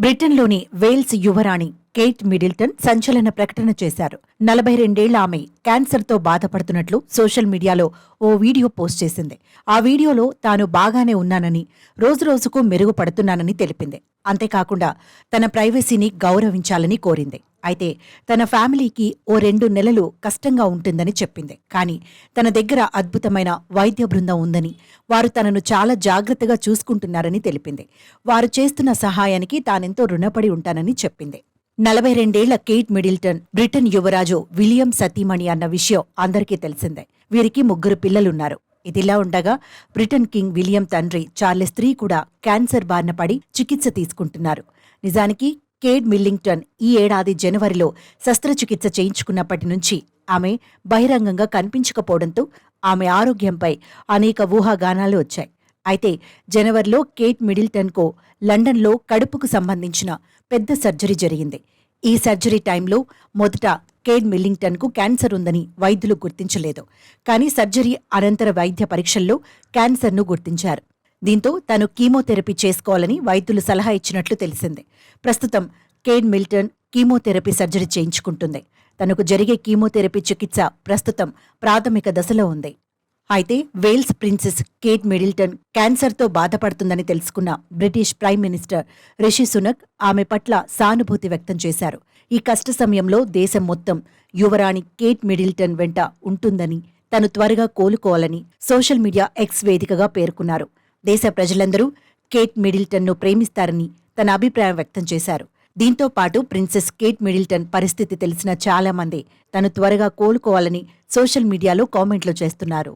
బ్రిటన్లోని వేల్స్ యువరాణి Kate Middleton సంచలన ప్రకటన చేశారు. 42 ఆమె క్యాన్సర్తో బాధపడుతున్నట్లు సోషల్ మీడియాలో ఓ వీడియో పోస్ట్ చేసింది. ఆ వీడియోలో తాను బాగానే ఉన్నానని, రోజురోజుకు మెరుగుపడుతున్నానని తెలిపింది. అంతేకాకుండా తన ప్రైవసీని గౌరవించాలని కోరింది. అయితే తన ఫ్యామిలీకి ఓ 2 నెలలు కష్టంగా ఉంటుందని చెప్పింది. కానీ తన దగ్గర అద్భుతమైన వైద్య బృందం ఉందని, వారు తనను చాలా జాగ్రత్తగా చూసుకుంటున్నారని తెలిపింది. వారు చేస్తున్న సహాయానికి తానెంతో రుణపడి ఉంటానని చెప్పింది. 42 కేట్ మిడిల్టన్ బ్రిటన్ యువరాజు విలియం సతీమణి అన్న విషయం అందరికీ తెలిసిందే. వీరికి 3 పిల్లలున్నారు. ఇదిలా ఉండగా బ్రిటన్ కింగ్ విలియం తండ్రి చార్లెస్ III కూడా క్యాన్సర్ బారిన పడి చికిత్స తీసుకుంటున్నారు. నిజానికి కేట్ మిల్లింగ్టన్ ఈ ఏడాది జనవరిలో శస్త్రచికిత్స చేయించుకున్నప్పటి నుంచి ఆమె బహిరంగంగా కనిపించకపోవడంతో ఆమె ఆరోగ్యంపై అనేక ఊహాగానాలు వచ్చాయి. అయితే జనవరిలో కేట్ మిడిల్టన్కు లండన్లో కడుపుకు సంబంధించిన పెద్ద సర్జరీ జరిగింది. ఈ సర్జరీ టైంలో మొదట కేట్ మిల్లింగ్టన్కు క్యాన్సర్ ఉందని వైద్యులు గుర్తించలేదు. కానీ సర్జరీ అనంతర వైద్య పరీక్షల్లో క్యాన్సర్ను గుర్తించారు. దీంతో తను కీమోథెరపీ చేసుకోవాలని వైద్యులు సలహా ఇచ్చినట్లు తెలిసింది. ప్రస్తుతం కేట్ మిల్టన్ కీమోథెరపీ సర్జరీ చేయించుకుంటుంది. తనకు జరిగే కీమోథెరపీ చికిత్స ప్రస్తుతం ప్రాథమిక దశలో ఉంది. అయితే వేల్స్ ప్రిన్సెస్ కేట్ మిడిల్టన్ క్యాన్సర్తో బాధపడుతుందని తెలుసుకున్న British prime minister Rishi Sunak ఆమె పట్ల సానుభూతి వ్యక్తం చేశారు. ఈ కష్ట సమయంలో దేశం మొత్తం యువరాణి కేట్ మిడిల్టన్ వెంట ఉంటుందని, తను త్వరగా కోలుకోవాలని సోషల్ మీడియా ఎక్స్ వేదికగా పేర్కొన్నారు. దేశ ప్రజలందరూ కేట్ మిడిల్టన్ను ప్రేమిస్తారని తన అభిప్రాయం వ్యక్తం చేశారు. దీంతో పాటు ప్రిన్సెస్ కేట్ మిడిల్టన్ పరిస్థితి తెలిసిన చాలా మంది తను త్వరగా కోలుకోవాలని సోషల్ మీడియాలో కామెంట్లు చేస్తున్నారు.